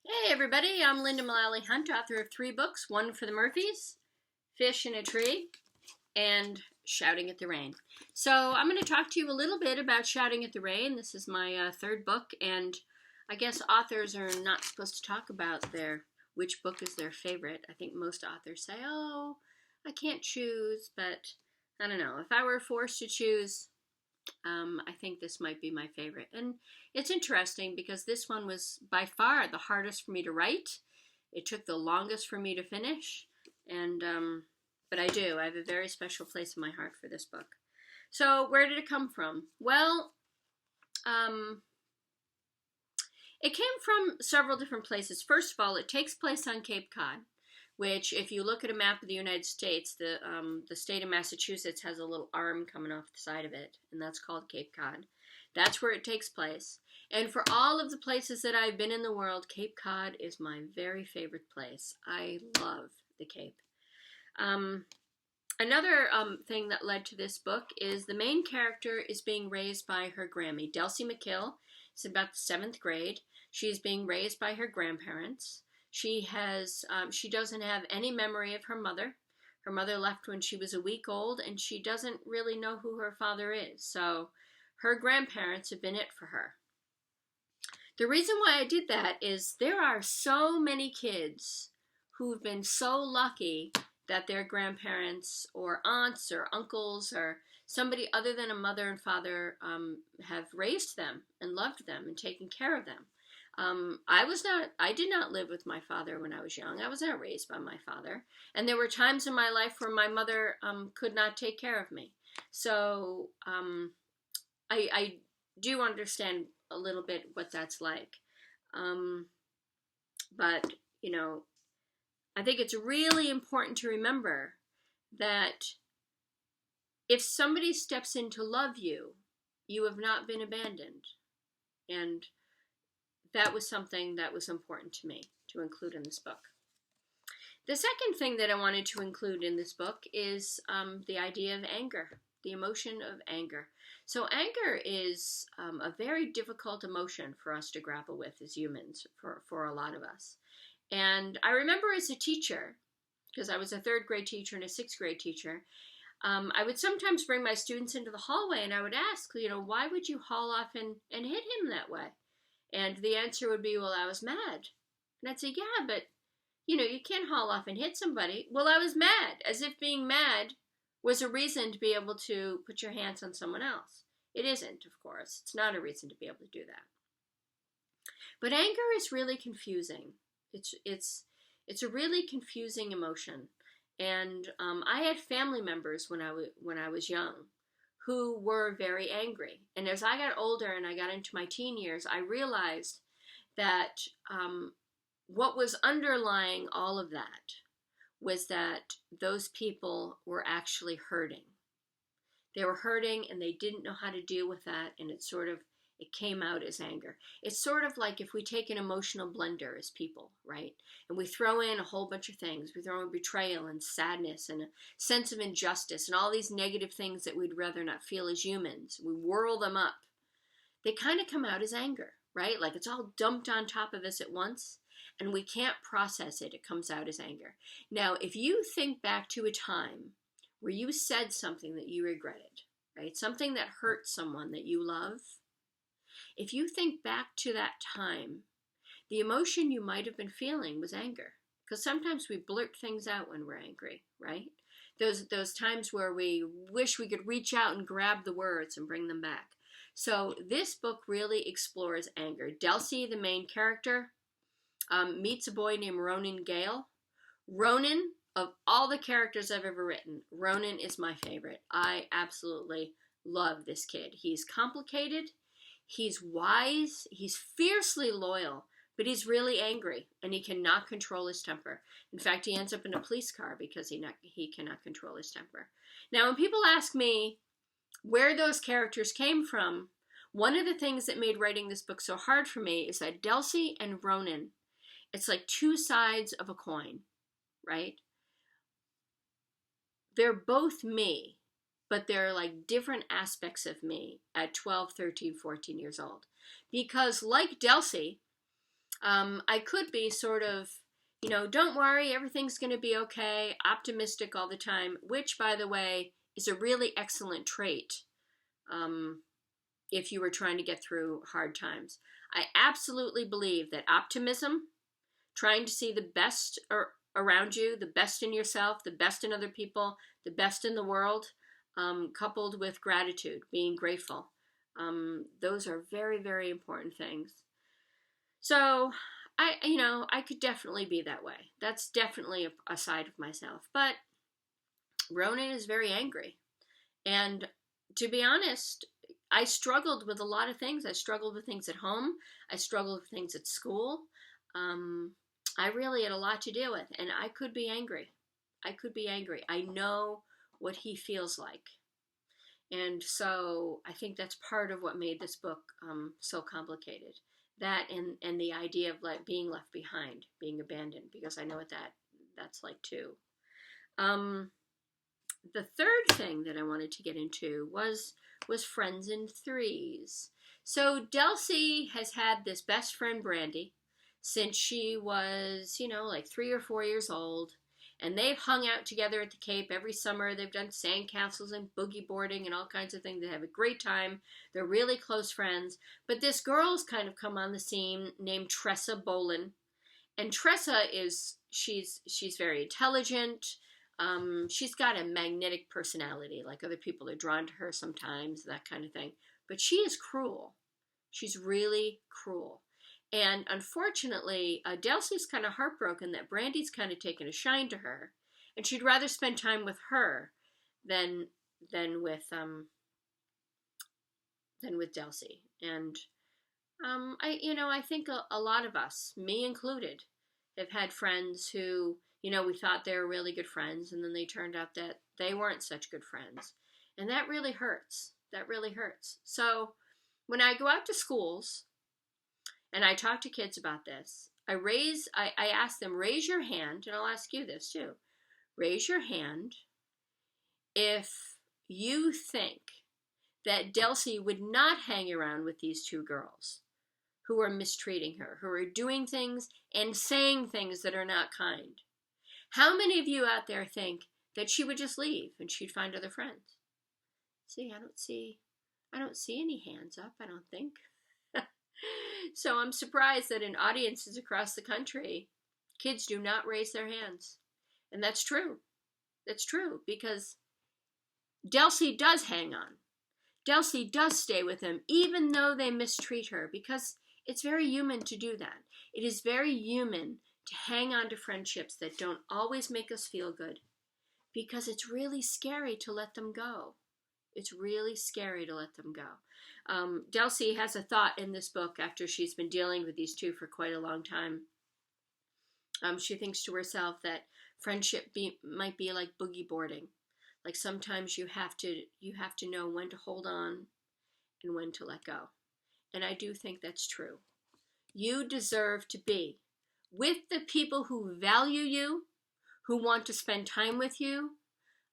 Hey everybody, I'm Lynda Mullaly Hunt, author of 3 books, one for the Murphys, Fish in a Tree, and Shouting at the Rain. So I'm going to talk to you a little bit about Shouting at the Rain. This is my third book, and I guess authors are not supposed to talk about which book is their favorite. I think most authors say, oh, I can't choose, but I don't know. If I were forced to choose, I think this might be my favorite. And it's interesting because this one was by far the hardest for me to write. It took the longest for me to finish. And but I have a very special place in my heart for this book. So where did it come from? Well, it came from several different places. First of all, it takes place on Cape Cod, which, if you look at a map of the United States, the state of Massachusetts has a little arm coming off the side of it, and that's called Cape Cod. That's where it takes place. And for all of the places that I've been in the world, Cape Cod is my very favorite place. I love the Cape. Another thing that led to this book is the main character is being raised by her Grammy. Delcy McKill is about the 7th grade. She is being raised by her grandparents. She doesn't have any memory of her mother. Her mother left when she was a week old, and she doesn't really know who her father is. So her grandparents have been it for her. The reason why I did that is there are so many kids who've been so lucky that their grandparents or aunts or uncles or somebody other than a mother and father have raised them and loved them and taken care of them. I did not live with my father when I was young. I was not raised by my father. And there were times in my life where my mother could not take care of me. So I do understand a little bit what that's like. But, you know, I think it's really important to remember that if somebody steps in to love you, you have not been abandoned. And that was something that was important to me to include in this book. The second thing that I wanted to include in this book is the idea of anger, the emotion of anger. So anger is a very difficult emotion for us to grapple with as humans, for a lot of us. And I remember as a teacher, because I was a 3rd grade teacher and a 6th grade teacher, I would sometimes bring my students into the hallway and I would ask, why would you haul off and hit him that way? And the answer would be, well, I was mad. And I'd say, yeah, but, you can't haul off and hit somebody. Well, I was mad, as if being mad was a reason to be able to put your hands on someone else. It isn't, of course. It's not a reason to be able to do that. But anger is really confusing. It's a really confusing emotion. And I had family members when I was young who were very angry. And as I got older and I got into my teen years, I realized that what was underlying all of that was that those people were actually hurting. They were hurting and they didn't know how to deal with that, and it came out as anger. It's sort of like if we take an emotional blender as people, right? And we throw in a whole bunch of things. We throw in betrayal and sadness and a sense of injustice and all these negative things that we'd rather not feel as humans. We whirl them up. They kind of come out as anger, right? Like it's all dumped on top of us at once and we can't process it. It comes out as anger. Now, if you think back to a time where you said something that you regretted, right? Something that hurt someone that you love, if you think back to that time, the emotion you might have been feeling was anger. Because sometimes we blurt things out when we're angry, right? Those times where we wish we could reach out and grab the words and bring them back. So this book really explores anger. Delcy, the main character, meets a boy named Ronan Gale. Ronan, of all the characters I've ever written, Ronan is my favorite. I absolutely love this kid. He's complicated. He's wise, he's fiercely loyal, but he's really angry, and he cannot control his temper. In fact, he ends up in a police car because he cannot control his temper. Now, when people ask me where those characters came from, one of the things that made writing this book so hard for me is that Delcy and Ronan, it's like 2 sides of a coin, right? They're both me, but they're like different aspects of me at 12, 13, 14 years old. Because like Delcy, I could be sort of, don't worry, everything's going to be okay, optimistic all the time, which, by the way, is a really excellent trait um, if you were trying to get through hard times. I absolutely believe that optimism, trying to see the best around you, the best in yourself, the best in other people, the best in the world, coupled with gratitude, being grateful. Those are very, very important things. So I could definitely be that way. That's definitely a side of myself. But Ronan is very angry. And to be honest, I struggled with a lot of things. I struggled with things at home. I struggled with things at school. I really had a lot to deal with, and I could be angry. I could be angry. I know what he feels like. And so I think that's part of what made this book so complicated. That and the idea of being left behind, being abandoned, because I know what that's like too. The third thing that I wanted to get into was friends in threes. So Delcy has had this best friend Brandy since she was, like 3 or 4 years old. And they've hung out together at the Cape every summer. They've done sandcastles and boogie boarding and all kinds of things. They have a great time. They're really close friends. But this girl's kind of come on the scene named Tressa Bolin. And Tressa she's very intelligent. She's got a magnetic personality. Like other people are drawn to her sometimes, that kind of thing. But she is cruel. She's really cruel. And unfortunately, Delcy's kind of heartbroken that Brandy's kind of taken a shine to her, and she'd rather spend time with her than with Delcy. And I think a lot of us, me included, have had friends who we thought they were really good friends, and then they turned out that they weren't such good friends, and that really hurts. That really hurts. So when I go out to schools and I talk to kids about this, I ask them, raise your hand, and I'll ask you this too. Raise your hand if you think that Delcy would not hang around with these two girls who are mistreating her, who are doing things and saying things that are not kind. How many of you out there think that she would just leave and she'd find other friends? See, I don't see any hands up, I don't think. So I'm surprised that in audiences across the country, kids do not raise their hands. And that's true. That's true, because Delcy does hang on. Delcy does stay with them, even though they mistreat her, because it's very human to do that. It is very human to hang on to friendships that don't always make us feel good, because it's really scary to let them go. It's really scary to let them go. Delcy has a thought in this book after she's been dealing with these two for quite a long time. She thinks to herself that friendship might be like boogie boarding. Like sometimes you have to know when to hold on and when to let go. And I do think that's true. You deserve to be with the people who value you, who want to spend time with you,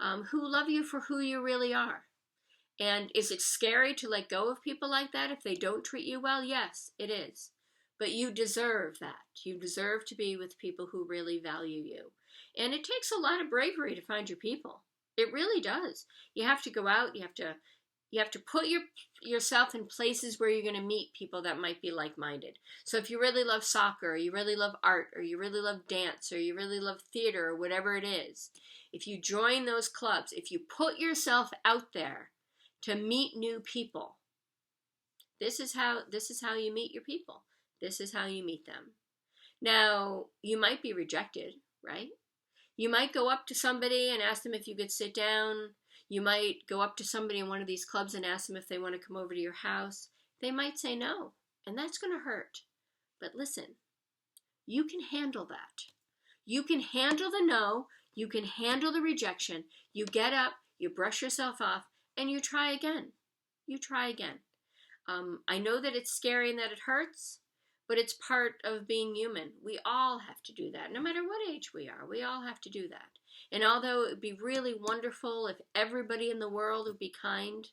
who love you for who you really are. And is it scary to let go of people like that if they don't treat you well? Yes, it is. But you deserve that. You deserve to be with people who really value you. And it takes a lot of bravery to find your people. It really does. You have to go out. You have to put yourself in places where you're going to meet people that might be like-minded. So if you really love soccer, or you really love art, or you really love dance, or you really love theater, or whatever it is, if you join those clubs, if you put yourself out there to meet new people, this is how you meet your people. This is how you meet them. Now, you might be rejected, right? You might go up to somebody and ask them if you could sit down. You might go up to somebody in one of these clubs and ask them if they want to come over to your house. They might say no, and that's going to hurt. But listen, you can handle that. You can handle the no. You can handle the rejection. You get up, you brush yourself off, and you try again. You try again. I know that it's scary and that it hurts, but it's part of being human. We all have to do that, no matter what age we are. We all have to do that. And although it would be really wonderful if everybody in the world would be kind,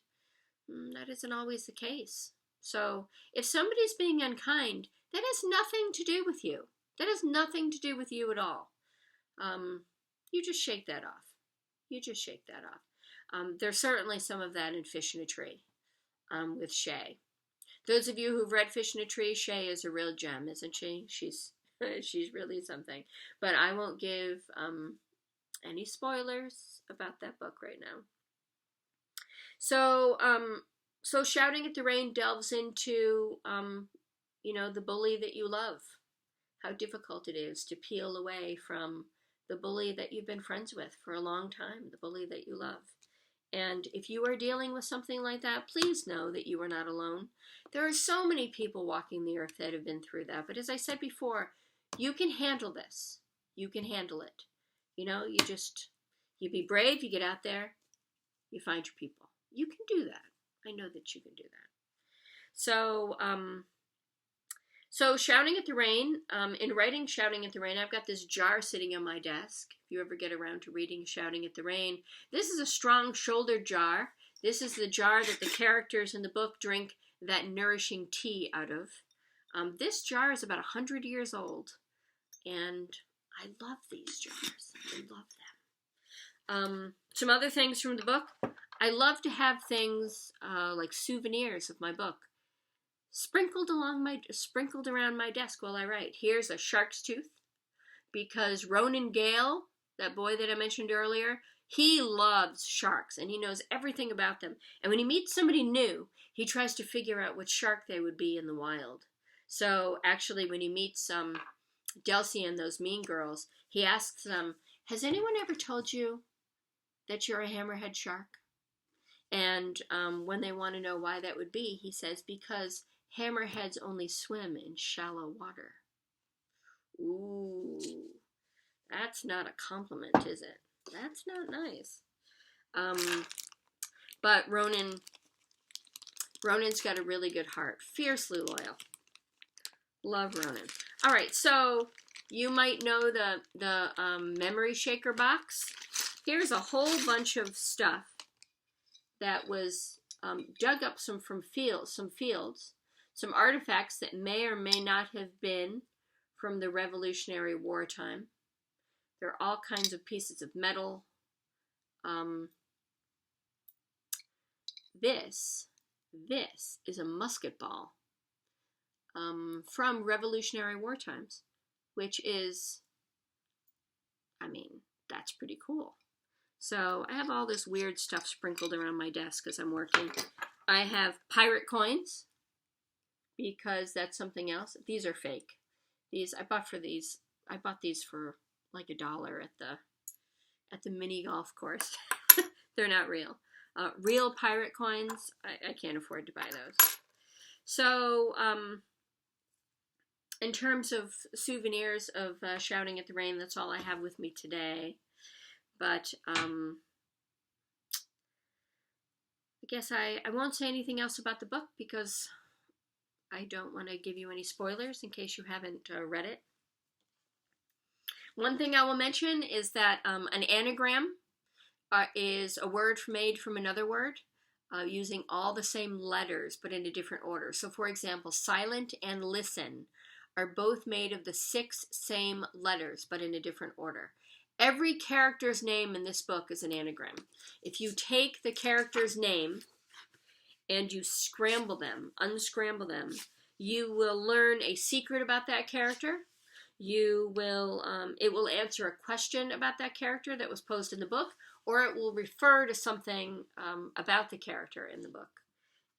that isn't always the case. So if somebody's being unkind, that has nothing to do with you. That has nothing to do with you at all. You just shake that off. You just shake that off. There's certainly some of that in Fish in a Tree with Shay. Those of you who've read Fish in a Tree, Shay is a real gem, isn't she? She's really something. But I won't give any spoilers about that book right now. So Shouting at the Rain delves into, the bully that you love. How difficult it is to peel away from the bully that you've been friends with for a long time, the bully that you love. And if you are dealing with something like that, please know that you are not alone. There are so many people walking the earth that have been through that. But as I said before, you can handle this. You can handle it. You be brave, you get out there, you find your people. You can do that. I know that you can do that. So Shouting at the Rain, in writing Shouting at the Rain, I've got this jar sitting on my desk. If you ever get around to reading Shouting at the Rain, this is a strong-shouldered jar. This is the jar that the characters in the book drink that nourishing tea out of. This jar is about 100 years old, and I love these jars. I love them. Some other things from the book. I love to have things like souvenirs of my book sprinkled around my desk while I write. Here's a shark's tooth, because Ronan Gale, that boy that I mentioned earlier, he loves sharks and he knows everything about them. And when he meets somebody new, he tries to figure out what shark they would be in the wild. So actually, when he meets Delcy and those mean girls, he asks them, has anyone ever told you that you're a hammerhead shark? And when they want to know why that would be, he says, because hammerheads only swim in shallow water. Ooh, that's not a compliment, is it? That's not nice. But Ronan's got a really good heart. Fiercely loyal. Love Ronan. All right, so you might know the memory shaker box. Here's a whole bunch of stuff that was dug up some fields, some artifacts that may or may not have been from the Revolutionary War time. There are all kinds of pieces of metal. This is a musket ball from Revolutionary War times, which is, that's pretty cool. So I have all this weird stuff sprinkled around my desk as I'm working. I have pirate coins, because that's something else. These are fake. I bought these for like $1 at the mini golf course. They're not real. Real pirate coins, I can't afford to buy those. So in terms of souvenirs of Shouting at the Rain, that's all I have with me today. But I guess I won't say anything else about the book, because I don't want to give you any spoilers in case you haven't read it. One thing I will mention is that an anagram is a word made from another word using all the same letters but in a different order. So for example, silent and listen are both made of the 6 same letters but in a different order. Every character's name in this book is an anagram. If you take the character's name and you unscramble them, you will learn a secret about that character. It will answer a question about that character that was posed in the book, or it will refer to something about the character in the book.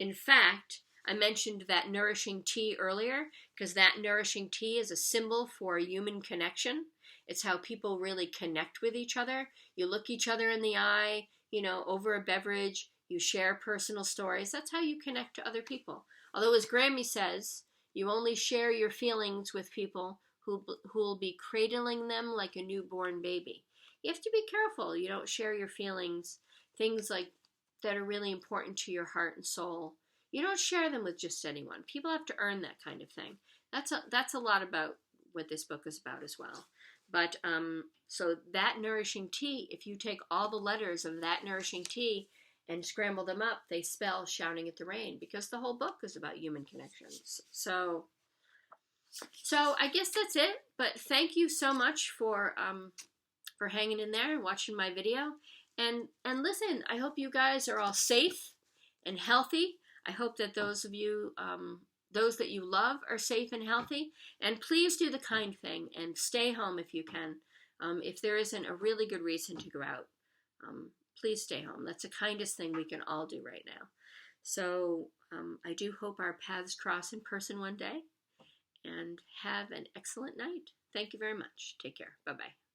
In fact, I mentioned that nourishing tea earlier, because that nourishing tea is a symbol for human connection. It's how people really connect with each other. You look each other in the eye, over a beverage. You share personal stories. That's how you connect to other people. Although, as Grammy says, you only share your feelings with people who will be cradling them like a newborn baby. You have to be careful. You don't share your feelings, things like that are really important to your heart and soul. You don't share them with just anyone. People have to earn that kind of thing. That's a lot about what this book is about as well. But so that nourishing tea, if you take all the letters of that nourishing tea and scramble them up, they spell Shouting at the Rain, because the whole book is about human connections. So So I guess that's it. But thank you so much for hanging in there and watching my video. And listen, I hope you guys are all safe and healthy. I hope that those of you, those that you love, are safe and healthy. And please do the kind thing and stay home if you can. If there isn't a really good reason to go out, please stay home. That's the kindest thing we can all do right now. So I do hope our paths cross in person one day. And have an excellent night. Thank you very much. Take care. Bye-bye.